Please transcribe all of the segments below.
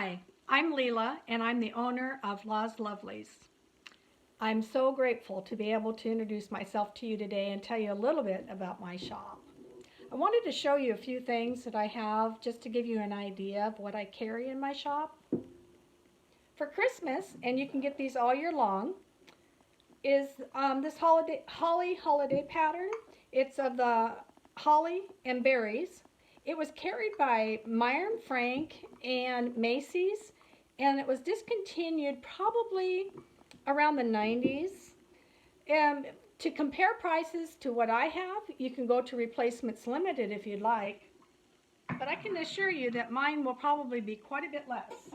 Hi, I'm Leela, and I'm the owner of Lovelies. I'm so grateful to be able to introduce myself to you today and tell you a little bit about my shop. I wanted to show you a few things that I have just to give you an idea of what I carry in my shop. For Christmas, and you can get these all year long, is this holly holiday pattern. It's of the holly and berries. It was carried by Meyer and Frank and Macy's, and it was discontinued probably around the 90s. And to compare prices to what I have, you can go to Replacements Limited if you'd like, but I can assure you that mine will probably be quite a bit less.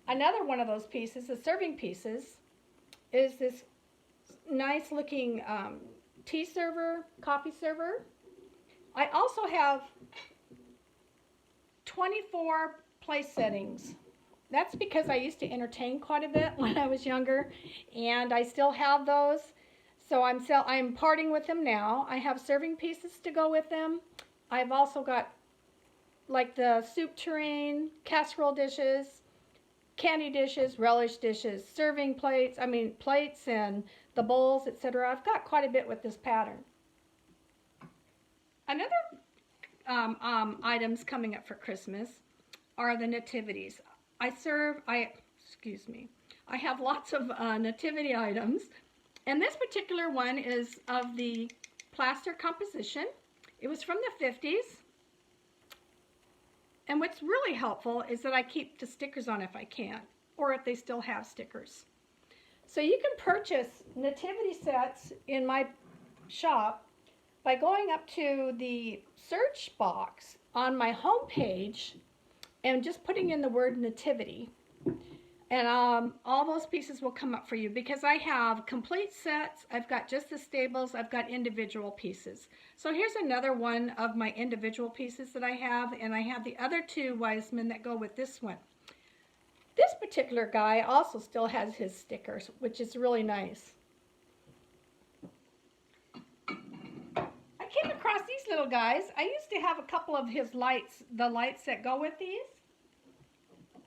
Another one of those pieces, the serving pieces, is this nice looking tea server, coffee server. I also have 24 place settings. That's because I used to entertain quite a bit when I was younger, and I still have those. So I'm parting with them now. I have serving pieces to go with them. I've also got like the soup tureen, casserole dishes, candy dishes, relish dishes, serving plates, plates and the bowls, etc. I've got quite a bit with this pattern. Another items coming up for Christmas are the nativities. I have lots of nativity items, and this particular one is of the plaster composition. It was from the 50s, and what's really helpful is that I keep the stickers on if I can, or if they still have stickers. So you can purchase nativity sets in my shop by going up to the search box on my home page and just putting in the word nativity, and all those pieces will come up for you, because I have complete sets. I've got just the stables, I've got individual pieces. So here's another one of my individual pieces that I have, and I have the other two wise men that go with this one. This particular guy also still has his stickers, which is really nice. I came across these little guys. I used to have a couple of his lights, the lights that go with these,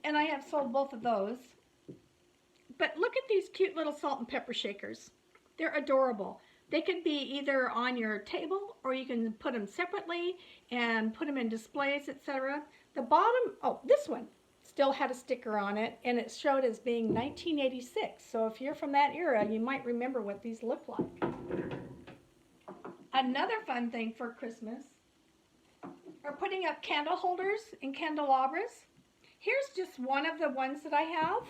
and I have sold both of those. But look at these cute little salt and pepper shakers. They're adorable. They could be either on your table, or you can put them separately and put them in displays, etc. The bottom, oh, this one still had a sticker on it, and it showed as being 1986. So if you're from that era, you might remember what these look like. Another fun thing for Christmas are putting up candle holders and candelabras. Here's just one of the ones that I have.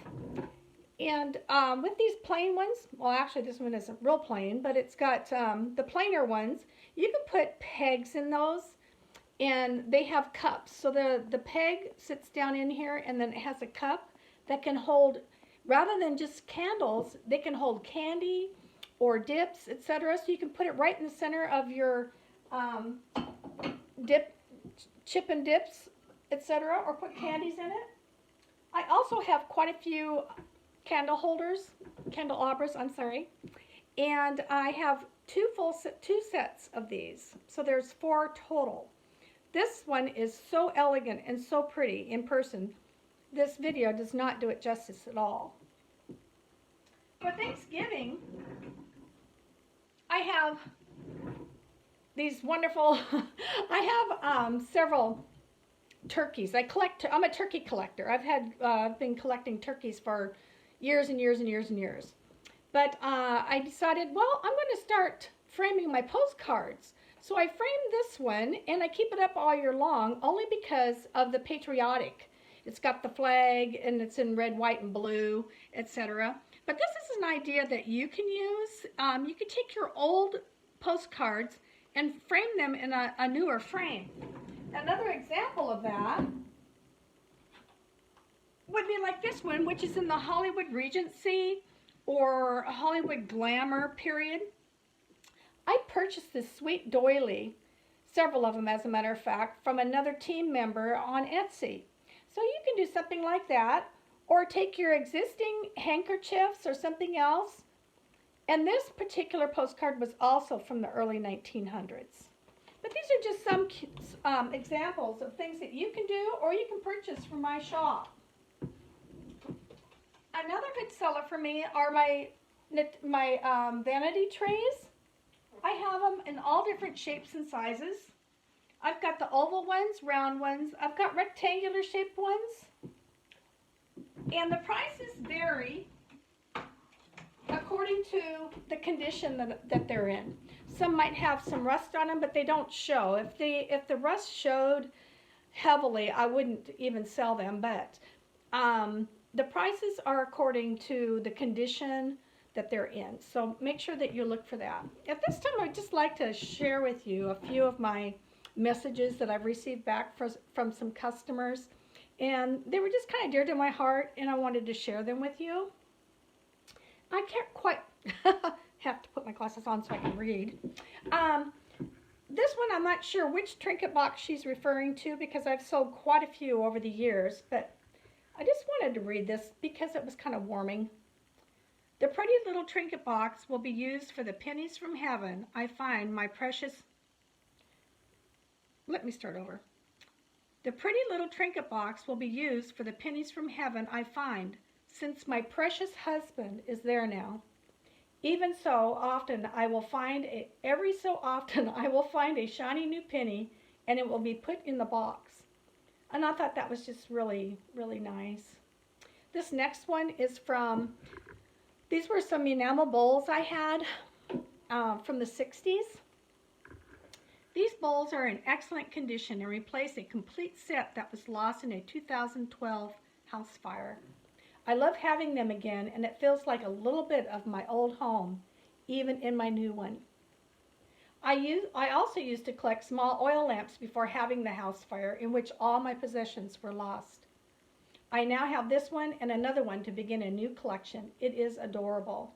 And with these plain ones, well, actually this one isn't real plain, but it's got the plainer ones. You can put pegs in those, and they have cups. So the peg sits down in here, and then it has a cup that can hold, rather than just candles, they can hold candy or dips, etc. So you can put it right in the center of your chip and dips, etc., or put candies in it. I also have quite a few candelabras, and I have two sets of these. So there's 4 total. This one is so elegant and so pretty in person. This video does not do it justice at all. For Thanksgiving, I have these wonderful, I have several turkeys. I'm a turkey collector. I've been collecting turkeys for years and years and years and years. But I decided, well, I'm going to start framing my postcards. So I framed this one, and I keep it up all year long, only because of the patriotic. It's got the flag, and it's in red, white, and blue, etc. But this is an idea that you can use. You can take your old postcards and frame them in a newer frame. Another example of that would be like this one, which is in the Hollywood Regency or Hollywood Glamour period. I purchased this sweet doily, several of them as a matter of fact, from another team member on Etsy. So you can do something like that, or take your existing handkerchiefs or something else. And this particular postcard was also from the early 1900s. But these are just some examples of things that you can do or you can purchase from my shop. Another good seller for me are my vanity trays. I have them in all different shapes and sizes. I've got the oval ones, round ones. I've got rectangular shaped ones. And the prices vary according to the condition that they're in. Some might have some rust on them, but they don't show. If the rust showed heavily, I wouldn't even sell them. But the prices are according to the condition that they're in. So make sure that you look for that. At this time, I'd just like to share with you a few of my messages that I've received back from some customers. And they were just kind of dear to my heart, and I wanted to share them with you. I can't quite have to put my glasses on so I can read. This one, I'm not sure which trinket box she's referring to because I've sold quite a few over the years, but I just wanted to read this because it was kind of warming. The pretty little trinket box will be used for the pennies from heaven I find my precious... Let me start over. The pretty little trinket box will be used for the pennies from heaven I find, since my precious husband is there now. Even so often every so often I will find a shiny new penny, and it will be put in the box. And I thought that was just really, really nice. This next one is from, these were some enamel bowls I had from the 60s. These bowls are in excellent condition and replace a complete set that was lost in a 2012 house fire. I love having them again, and it feels like a little bit of my old home, even in my new one. I also used to collect small oil lamps before having the house fire, in which all my possessions were lost. I now have this one and another one to begin a new collection. It is adorable.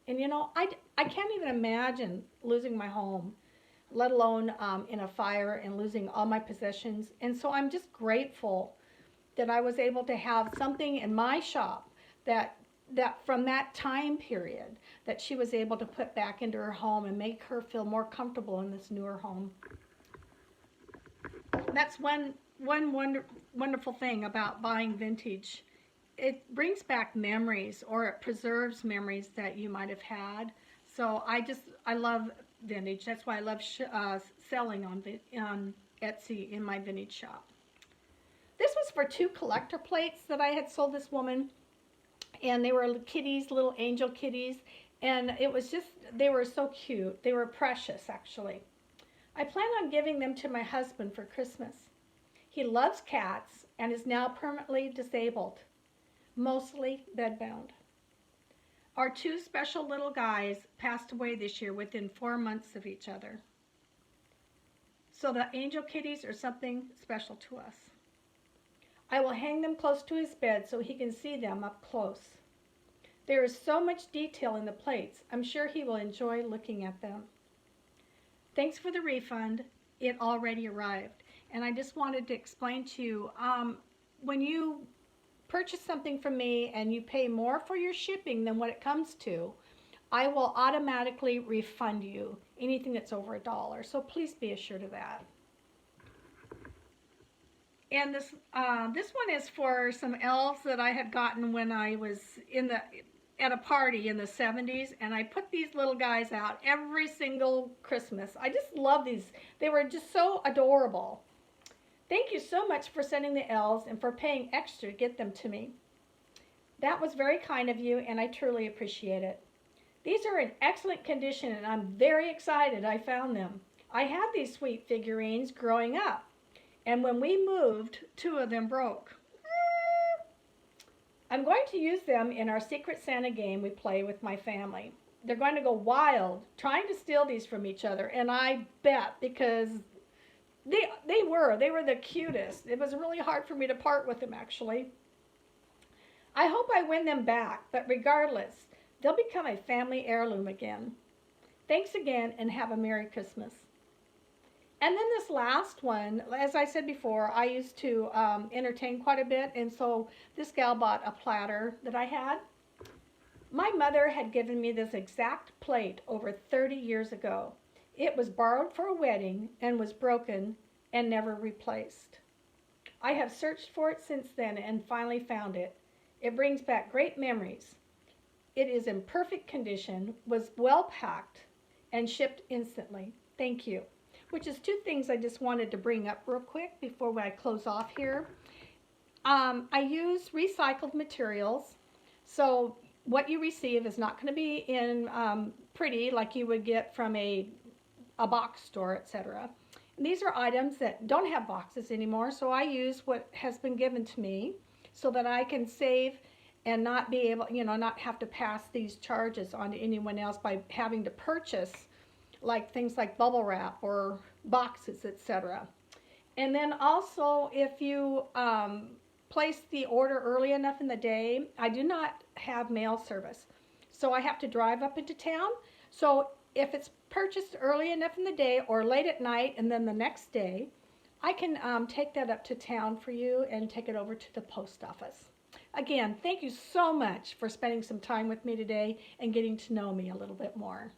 And you know, I can't even imagine losing my home, let alone in a fire and losing all my possessions. And so I'm just grateful that I was able to have something in my shop that from that time period that she was able to put back into her home and make her feel more comfortable in this newer home. That's one wonderful thing about buying vintage. It brings back memories, or it preserves memories that you might have had. So I love vintage. That's why I love selling on Etsy in my vintage shop. This was for 2 collector plates that I had sold this woman, and they were kitties, little angel kitties, and it was just, they were so cute. They were precious, actually. I plan on giving them to my husband for Christmas. He loves cats and is now permanently disabled, mostly bedbound. Our 2 special little guys passed away this year within 4 months of each other. So the angel kitties are something special to us. I will hang them close to his bed so he can see them up close. There is so much detail in the plates. I'm sure he will enjoy looking at them. Thanks for the refund. It already arrived. And I just wanted to explain to you, when you purchase something from me and you pay more for your shipping than what it comes to, I will automatically refund you anything that's over $1. So please be assured of that. And this one is for some elves that I had gotten when I was at a party in the 70s, and I put these little guys out every single Christmas. I just love these. They were just so adorable. Thank you so much for sending the elves and for paying extra to get them to me. That was very kind of you, and I truly appreciate it. These are in excellent condition, and I'm very excited I found them. I had these sweet figurines growing up, and when we moved, 2 of them broke. I'm going to use them in our Secret Santa game we play with my family. They're going to go wild trying to steal these from each other, and I bet, because they were the cutest. It was really hard for me to part with them, actually. I hope I win them back, but regardless, they'll become a family heirloom again. Thanks again, and have a Merry Christmas. And then this last one, as I said before, I used to entertain quite a bit, and so this gal bought a platter that I had. My mother had given me this exact plate over 30 years ago. It was borrowed for a wedding and was broken and never replaced. I have searched for it since then and finally found it. It brings back great memories. It is in perfect condition, was well packed, and shipped instantly. Thank you. Which is two things I just wanted to bring up real quick before I close off here. I use recycled materials, so what you receive is not going to be in pretty like you would get from a box store, etc. And these are items that don't have boxes anymore, so I use what has been given to me so that I can save and not be able, not have to pass these charges on to anyone else by having to purchase like things like bubble wrap or boxes, etc. And then also, if you place the order early enough in the day, I do not have mail service. So I have to drive up into town. So if it's purchased early enough in the day or late at night and then the next day, I can take that up to town for you and take it over to the post office. Again, thank you so much for spending some time with me today and getting to know me a little bit more.